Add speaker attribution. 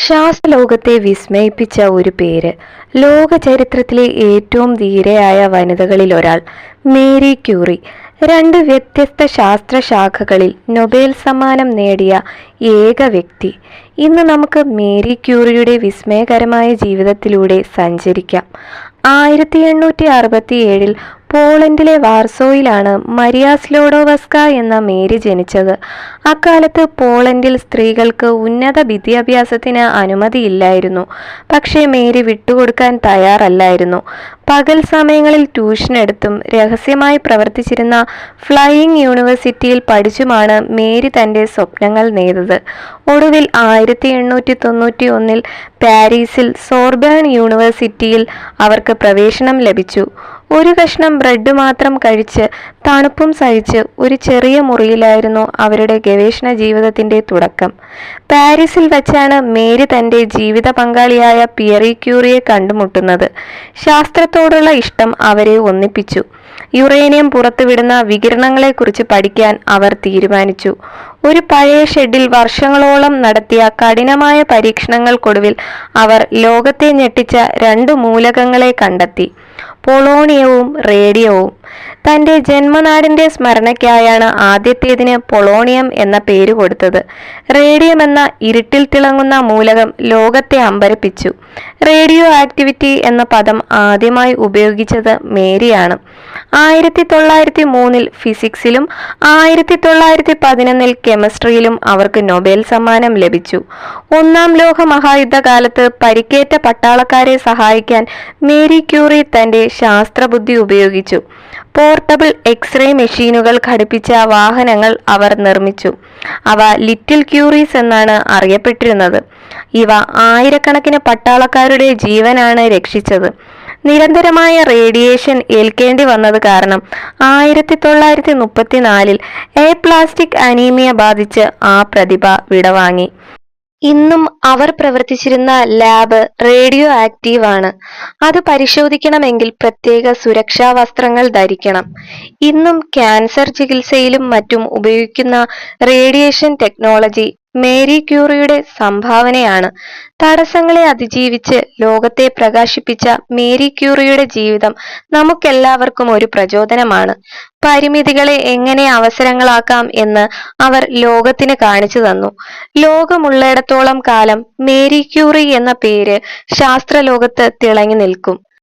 Speaker 1: ശാസ്ത്രലോകത്തെ വിസ്മയിപ്പിച്ച ഒരു പേര്. ലോക ചരിത്രത്തിലെ ഏറ്റവും ധീരയായ വനിതകളിൽ ഒരാൾ മേരി ക്യൂറി. രണ്ട് വ്യത്യസ്ത ശാസ്ത്രശാഖകളിൽ നൊബേൽ സമ്മാനം നേടിയ ഏക വ്യക്തി. ഇന്ന് നമുക്ക് മേരി ക്യൂറിയുടെ വിസ്മയകരമായ ജീവിതത്തിലൂടെ സഞ്ചരിക്കാം. 1867 പോളണ്ടിലെ വാർസോയിലാണ് മരിയ സ്ലോഡോവസ്ക എന്ന മേരി ജനിച്ചത്. അക്കാലത്ത് പോളണ്ടിൽ സ്ത്രീകൾക്ക് ഉന്നത വിദ്യാഭ്യാസത്തിന് അനുമതിയില്ലായിരുന്നു. പക്ഷേ മേരി വിട്ടുകൊടുക്കാൻ തയ്യാറല്ലായിരുന്നു. പകൽ സമയങ്ങളിൽ ട്യൂഷൻ എടുത്തും രഹസ്യമായി പ്രവർത്തിച്ചിരുന്ന ഫ്ലൈയിങ് യൂണിവേഴ്സിറ്റിയിൽ പഠിച്ചുമാണ് മേരി തൻ്റെ സ്വപ്നങ്ങൾ നെയ്തത്. ഒടുവിൽ 1891 പാരീസിൽ സോർബേൺ യൂണിവേഴ്സിറ്റിയിൽ അവർക്ക് പ്രവേശനം ലഭിച്ചു. ഒരു കഷ്ണം ബ്രെഡ് മാത്രം കഴിച്ച് തണുപ്പും സഹിച്ച് ഒരു ചെറിയ മുറിയിലായിരുന്നു അവരുടെ ഗവേഷണ ജീവിതത്തിൻ്റെ തുടക്കം. പാരീസിൽ വച്ചാണ് മേരി തൻ്റെ ജീവിത പങ്കാളിയായ പിയറി ക്യൂറിയെ കണ്ടുമുട്ടുന്നത്. ശാസ്ത്രത്തോടുള്ള ഇഷ്ടം അവരെ ഒന്നിപ്പിച്ചു. യുറേനിയം പുറത്തുവിടുന്ന വികിരണങ്ങളെക്കുറിച്ച് പഠിക്കാൻ അവർ തീരുമാനിച്ചു. ഒരു പഴയ ഷെഡിൽ വർഷങ്ങളോളം നടത്തിയ കഠിനമായ പരീക്ഷണങ്ങൾക്കൊടുവിൽ അവർ ലോകത്തെ ഞെട്ടിച്ച രണ്ട് മൂലകങ്ങളെ കണ്ടെത്തി: പൊളോണിയവും റേഡിയവും. തൻ്റെ ജന്മനാടിൻ്റെ സ്മരണയ്ക്കായാണ് ആദ്യത്തേതിന് പൊളോണിയം എന്ന പേര് കൊടുത്തത്. റേഡിയം എന്ന ഇരുട്ടിൽ തിളങ്ങുന്ന മൂലകം ലോകത്തെ അമ്പരപ്പിച്ചു. റേഡിയോ ആക്ടിവിറ്റി എന്ന പദം ആദ്യമായി ഉപയോഗിച്ചത് മേരിയാണ്. 1903 ഫിസിക്സിലും 1911 കെമിസ്ട്രിയിലും അവർക്ക് നൊബേൽ സമ്മാനം ലഭിച്ചു. ഒന്നാം ലോക മഹായുദ്ധകാലത്ത് പരിക്കേറ്റ പട്ടാളക്കാരെ സഹായിക്കാൻ മേരി ക്യൂറി തൻ്റെ ശാസ്ത്രബുദ്ധി ഉപയോഗിച്ചു. പോർട്ടബിൾ എക്സ്റേ മെഷീനുകൾ ഘടിപ്പിച്ച വാഹനങ്ങൾ അവർ നിർമ്മിച്ചു. അവ ലിറ്റിൽ ക്യൂറീസ് എന്നാണ് അറിയപ്പെട്ടിരുന്നത്. ഇവ ആയിരക്കണക്കിന് പട്ടാളക്കാരുടെ ജീവനാണ് രക്ഷിച്ചത്. നിരന്തരമായ റേഡിയേഷൻ ഏൽക്കേണ്ടി വന്നത് കാരണം 1934 പ്ലാസ്റ്റിക് അനീമിയ ബാധിച്ച് ആ പ്രതിഭ വിടവാങ്ങി. ഇന്നും അവർ പ്രവർത്തിച്ചിരുന്ന ലാബ് റേഡിയോ ആക്റ്റീവ് ആണ്. അത് പരിശോധിക്കണമെങ്കിൽ പ്രത്യേക സുരക്ഷാ വസ്ത്രങ്ങൾ ധരിക്കണം. ഇന്നും ക്യാൻസർ ചികിത്സയിലും മറ്റും ഉപയോഗിക്കുന്ന റേഡിയേഷൻ ടെക്നോളജി മേരി ക്യൂറിയുടെ സംഭാവനയാണ്. തടസ്സങ്ങളെ അതിജീവിച്ച് ലോകത്തെ പ്രകാശിപ്പിച്ച മേരി ക്യൂറിയുടെ ജീവിതം നമുക്കെല്ലാവർക്കും ഒരു പ്രചോദനമാണ്. പരിമിതികളെ എങ്ങനെ അവസരങ്ങളാക്കാം എന്ന് അവർ ലോകത്തിന് കാണിച്ചു തന്നു. ലോകമുള്ളിടത്തോളം കാലം മേരി ക്യൂറി എന്ന പേര് ശാസ്ത്രലോകത്ത് തിളങ്ങി നിൽക്കും.